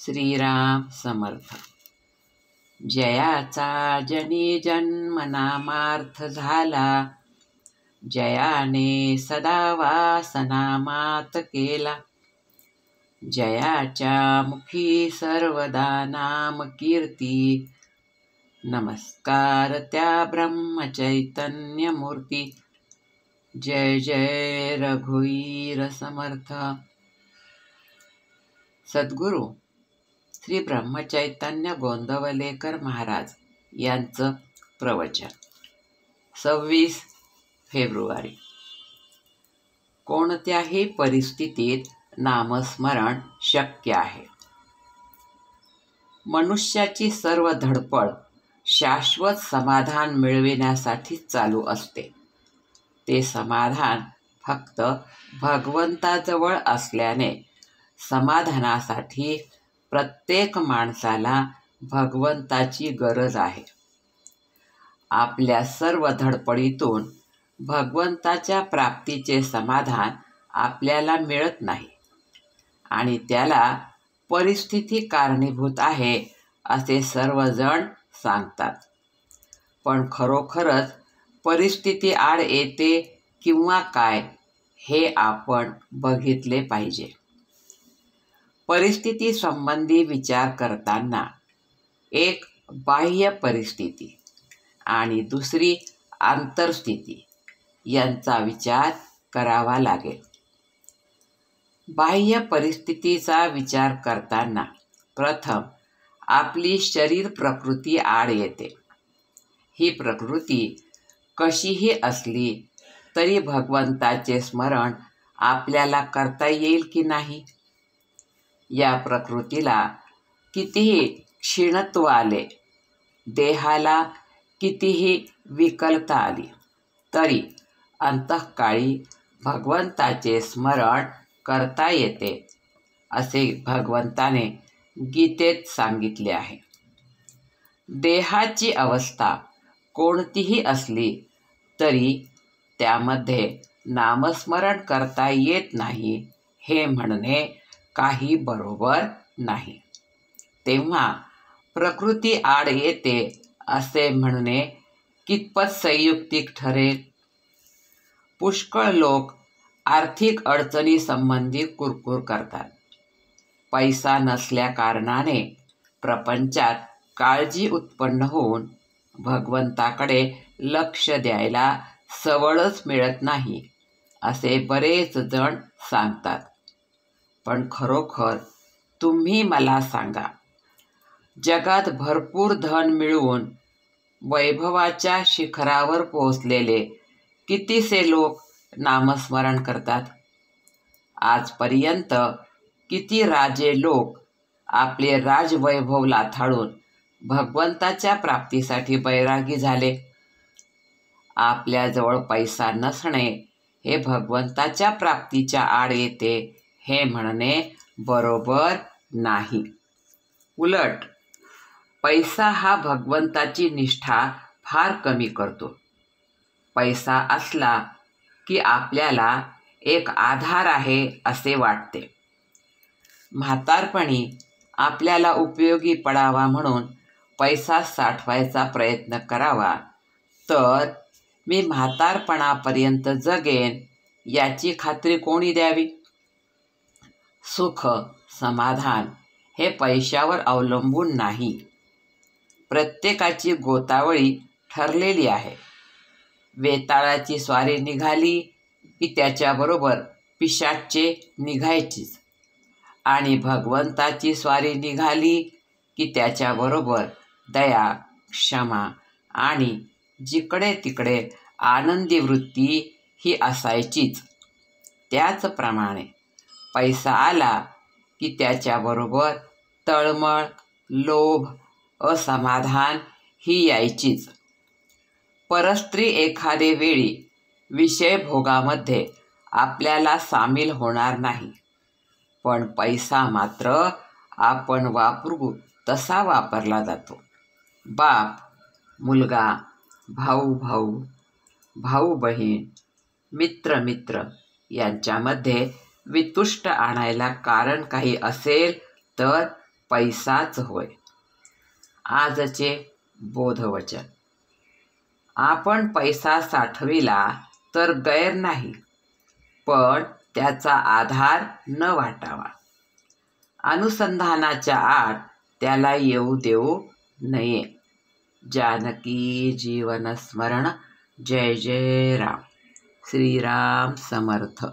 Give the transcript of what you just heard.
श्रीराम समर्थ. जयाचा जनी जन्म नामार्थ झाला, जयाने सदा वासनामात केला. जयाच्या मुखी सर्वदा नाम कीर्ती, नमस्कार त्या ब्रह्मचैतन्य मूर्ती. जय जय रघुवीर समर्थ. सद्गुरू श्री ब्रह्मचैतन्य गोंदवलेकर महाराज यांचं प्रवचन. 26 फेब्रुवारी. कोणत्याही परिस्थितीत नामस्मरण शक्य आहे. मनुष्याची सर्व धडपड शाश्वत समाधान मिळविण्यासाठीच चालू असते. ते समाधान फक्त भगवंताजवळ असल्याने समाधानासाठी प्रत्येक माणसाला भगवंताची गरज आहे. आपल्या सर्व धडपडीतून भगवंताच्या प्राप्तीचे समाधान आपल्याला मिळत नाही आणि त्याला परिस्थिती कारणीभूत आहे असे सर्वजण सांगतात. पण खरोखरच परिस्थिती आड येते किंवा काय हे आपण बघितले पाहिजे. परिस्थिती संबंधी विचार करताना एक बाह्य परिस्थिती आणि दुसरी आंतरस्थिती यांचा विचार करावा लागेल. बाह्य परिस्थितीचा विचार करताना प्रथम आपली शरीर प्रकृती आड येते. ही प्रकृती कशीही असली तरी भगवंताचे स्मरण आपल्याला करता येईल की नाही? या प्रकृतीला कितीही क्षीणत्व आले, देहाला कितीही विकलता आली तरी अंतःकाळी भगवंताचे स्मरण करता येते असे भगवंताने गीतेत सांगितले आहे. देहाची अवस्था कोणतीही असली तरी त्यामध्ये नामस्मरण करता येत नाही हे म्हणणे काही बरोबर नाही. तेव्हा प्रकृती आड येते असे म्हणणे कितपत संयुक्तिक ठरेल? पुष्कळ लोक आर्थिक अडचणी संबंधी कुरकुर करतात. पैसा नसल्या कारणाने प्रपंचात काळजी उत्पन्न होऊन भगवंताकडे लक्ष द्यायला सवडच मिळत नाही असे बरेच जण सांगतात. पण खरोखर तुम्ही मला सांगा, जगात भरपूर धन मिळवून वैभवाच्या शिखरावर पोहोचलेले कितीसे लोक नामस्मरण करतात? आजपर्यंत किती राजे लोक आपले राजवैभव लाथाळून भगवंताच्या प्राप्तीसाठी बैरागी झाले? आपल्याजवळ पैसा नसणे हे भगवंताच्या प्राप्तीच्या आड येते हे म्हणणे बरोबर नाही. उलट पैसा हा भगवंताची निष्ठा फार कमी करतो. पैसा असला की आपल्याला एक आधार आहे असे वाटते. म्हातारपणी आपल्याला उपयोगी पडावा म्हणून पैसा साठवायचा प्रयत्न करावा तर मी म्हातारपणापर्यंत जगेन याची खात्री कोणी द्यावी? सुख समाधान हे पैशावर अवलंबून नाही. प्रत्येकाची गोतावळी ठरलेली आहे. वेताळाची स्वारी निघाली की त्याच्याबरोबर पिशाच्चे निघायचीच आणि भगवंताची स्वारी निघाली की त्याच्याबरोबर दया, क्षमा आणि जिकडे तिकडे आनंदी वृत्ती ही असायचीच. त्याचप्रमाणे पैसा आला की त्याच्याबरोबर तळमळ, लोभ, असमाधान ही यायचीच. परस्त्री एखादे वेळी विषयभोगामध्ये आपल्याला सामील होणार नाही, पण पैसा मात्र आपण वापरू तसा वापरला जातो. बाप मुलगा, भाऊ भाऊ, भाऊ बहीण, मित्र मित्र यांच्यामध्ये वितुष्ट आणायला कारण काही असेल तर पैसाच होय. आजचे बोधवचन. आपण पैसा साठविला तर गैर नाही, पण त्याचा आधार न वाटावा. अनुसंधानाच्या आड त्याला येऊ देऊ नये. जानकी जीवन स्मरण. जय जय राम. श्रीराम समर्थ.